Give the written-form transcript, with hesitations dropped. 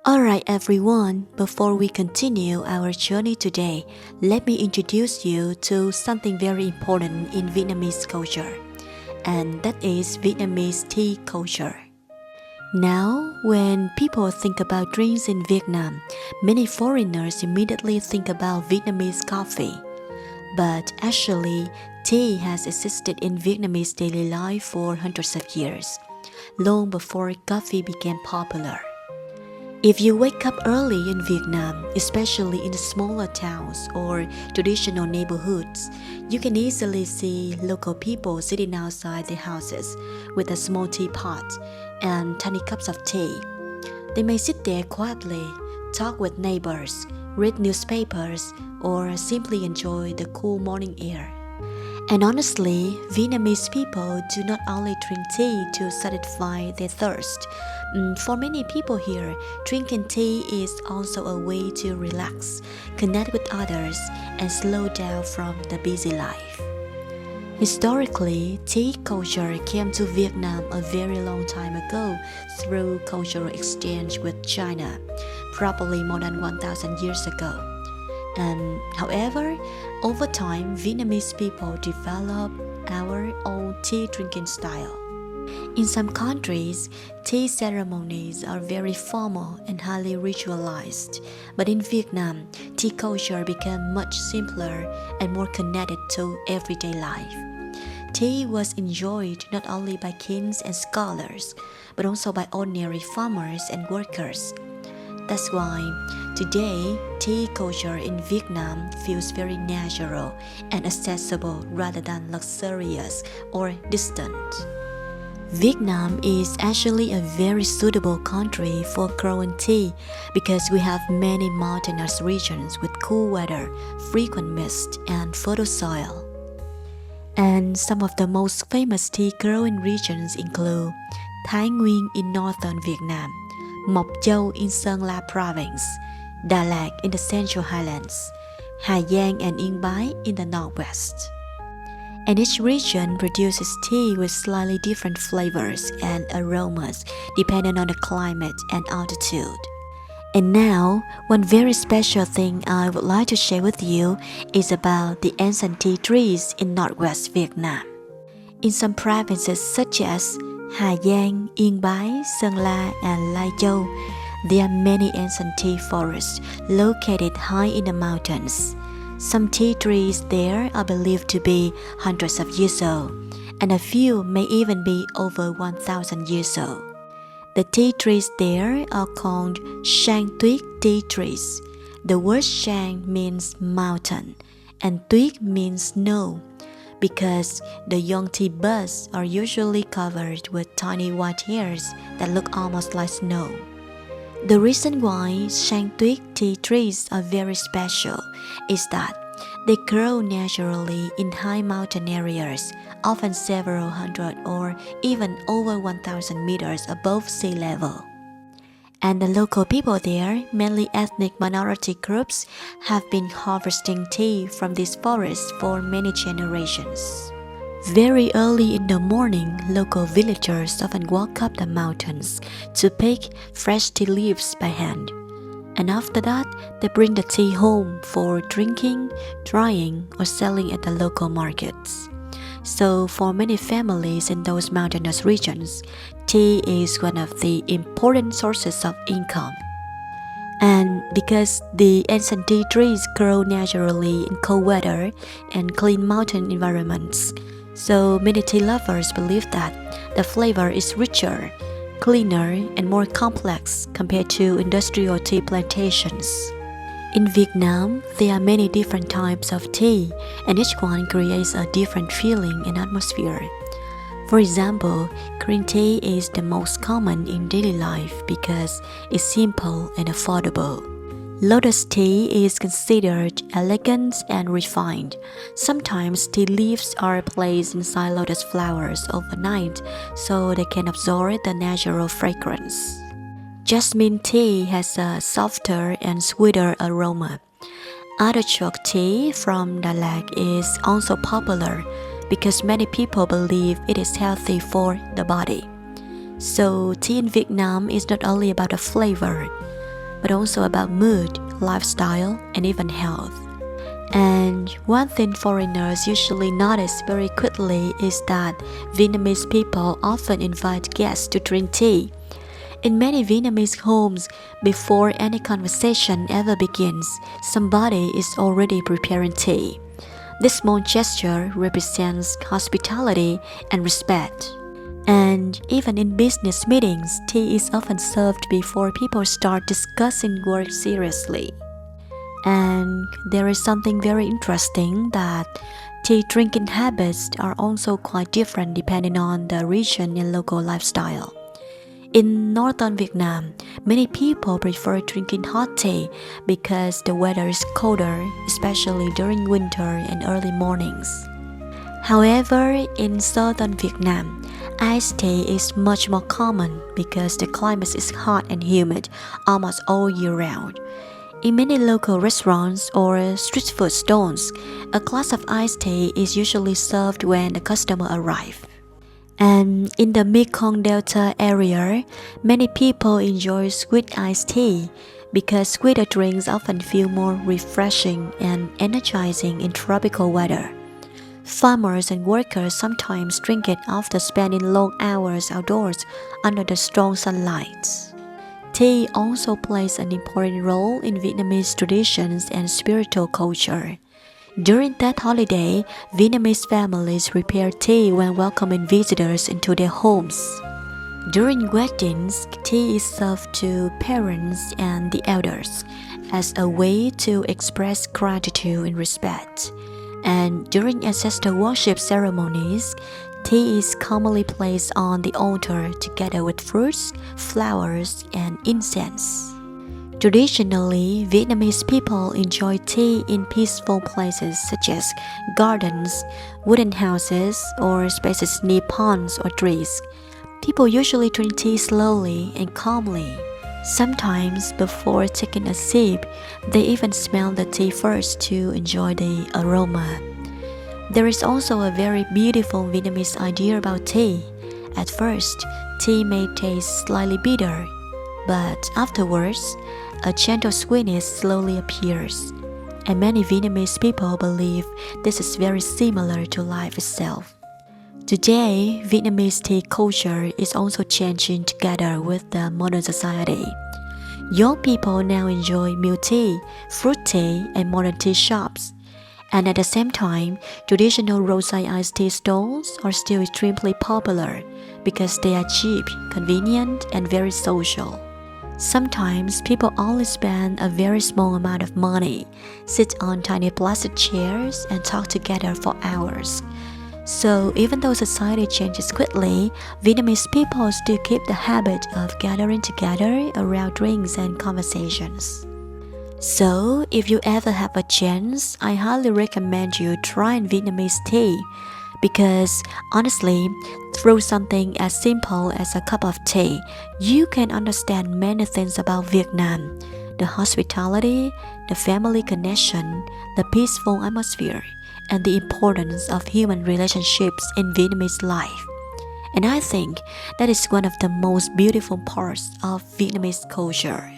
Alright everyone, before we continue our journey today, let me introduce you to something very important in Vietnamese culture, and that is Vietnamese tea culture. Now, when people think about drinks in Vietnam, many foreigners immediately think about Vietnamese coffee. But actually, tea has existed in Vietnamese daily life for hundreds of years, long before coffee became popular. If you wake up early in Vietnam, especially in the smaller towns or traditional neighborhoods, you can easily see local people sitting outside their houses with a small teapot and tiny cups of tea. They may sit there quietly, talk with neighbors, read newspapers, or simply enjoy the cool morning air. And honestly, Vietnamese people do not only drink tea to satisfy their thirst. For many people here, drinking tea is also a way to relax, connect with others, and slow down from the busy life. Historically, tea culture came to Vietnam a very long time ago through cultural exchange with China, probably more than 1,000 years ago. And however, over time, Vietnamese people developed our own tea drinking style. In some countries, tea ceremonies are very formal and highly ritualized, but in Vietnam, tea culture became much simpler and more connected to everyday life. Tea was enjoyed not only by kings and scholars, but also by ordinary farmers and workers. That's why today, tea culture in Vietnam feels very natural and accessible rather than luxurious or distant. Vietnam is actually a very suitable country for growing tea because we have many mountainous regions with cool weather, frequent mist, and fertile soil. And some of the most famous tea growing regions include Thái Nguyên in northern Vietnam, Mộc Châu in Sơn La province, Đà Lạt in the Central Highlands, Hà Giang and Yên Bái in the northwest. And each region produces tea with slightly different flavors and aromas depending on the climate and altitude. And now, one very special thing I would like to share with you is about the ancient tea trees in northwest Vietnam. In some provinces such as Hà Giang, Yên Bái, Sơn La, and Lai Châu, there are many ancient tea forests located high in the mountains. Some tea trees there are believed to be hundreds of years old, and a few may even be over 1,000 years old. The tea trees there are called Sang Tuyết tea trees. The word Sang means mountain, and Tuyết means snow, because the young tea buds are usually covered with tiny white hairs that look almost like snow. The reason why Sang Tuyết tea trees are very special is that they grow naturally in high mountain areas, often several hundred or even over 1,000 meters above sea level. And the local people there, mainly ethnic minority groups, have been harvesting tea from these forests for many generations. Very early in the morning, local villagers often walk up the mountains to pick fresh tea leaves by hand. And after that, they bring the tea home for drinking, drying, or selling at the local markets. So for many families in those mountainous regions, tea is one of the important sources of income. And because the ancient tea trees grow naturally in cold weather and clean mountain environments, so many tea lovers believe that the flavor is richer, cleaner, and more complex compared to industrial tea plantations. In Vietnam, there are many different types of tea, and each one creates a different feeling and atmosphere. For example, green tea is the most common in daily life because it's simple and affordable. Lotus tea is considered elegant and refined. Sometimes tea leaves are placed inside lotus flowers overnight so they can absorb the natural fragrance. Jasmine tea has a softer and sweeter aroma. Artichoke tea from Đà Lạt is also popular because many people believe it is healthy for the body. So tea in Vietnam is not only about the flavor, but also about mood, lifestyle, and even health. And one thing foreigners usually notice very quickly is that Vietnamese people often invite guests to drink tea. In many Vietnamese homes, before any conversation ever begins, somebody is already preparing tea. This small gesture represents hospitality and respect. And even in business meetings, tea is often served before people start discussing work seriously. And there is something very interesting that tea drinking habits are also quite different depending on the region and local lifestyle. In northern Vietnam, many people prefer drinking hot tea because the weather is colder, especially during winter and early mornings. However, in southern Vietnam, iced tea is much more common because the climate is hot and humid almost all year round. In many local restaurants or street food stalls, a glass of iced tea is usually served when the customer arrives. And in the Mekong Delta area, many people enjoy sweet iced tea because sweeter drinks often feel more refreshing and energizing in tropical weather. Farmers and workers sometimes drink it after spending long hours outdoors under the strong sunlight. Tea also plays an important role in Vietnamese traditions and spiritual culture. During that holiday, Vietnamese families prepare tea when welcoming visitors into their homes. During weddings, tea is served to parents and the elders as a way to express gratitude and respect. And during ancestor worship ceremonies, tea is commonly placed on the altar together with fruits, flowers, and incense. Traditionally, Vietnamese people enjoy tea in peaceful places such as gardens, wooden houses, or spaces near ponds or trees. People usually drink tea slowly and calmly. Sometimes, before taking a sip, they even smell the tea first to enjoy the aroma. There is also a very beautiful Vietnamese idea about tea. At first, tea may taste slightly bitter, but afterwards, a gentle sweetness slowly appears. And many Vietnamese people believe this is very similar to life itself. Today, Vietnamese tea culture is also changing together with the modern society. Young people now enjoy milk tea, fruit tea, and modern tea shops. And at the same time, traditional roadside iced tea stalls are still extremely popular because they are cheap, convenient, and very social. Sometimes people only spend a very small amount of money, sit on tiny plastic chairs, and talk together for hours. So even though society changes quickly, Vietnamese people still keep the habit of gathering together around drinks and conversations. So if you ever have a chance, I highly recommend you trying Vietnamese tea because honestly, through something as simple as a cup of tea, you can understand many things about Vietnam: the hospitality, the family connection, the peaceful atmosphere, and the importance of human relationships in Vietnamese life. And I think that is one of the most beautiful parts of Vietnamese culture.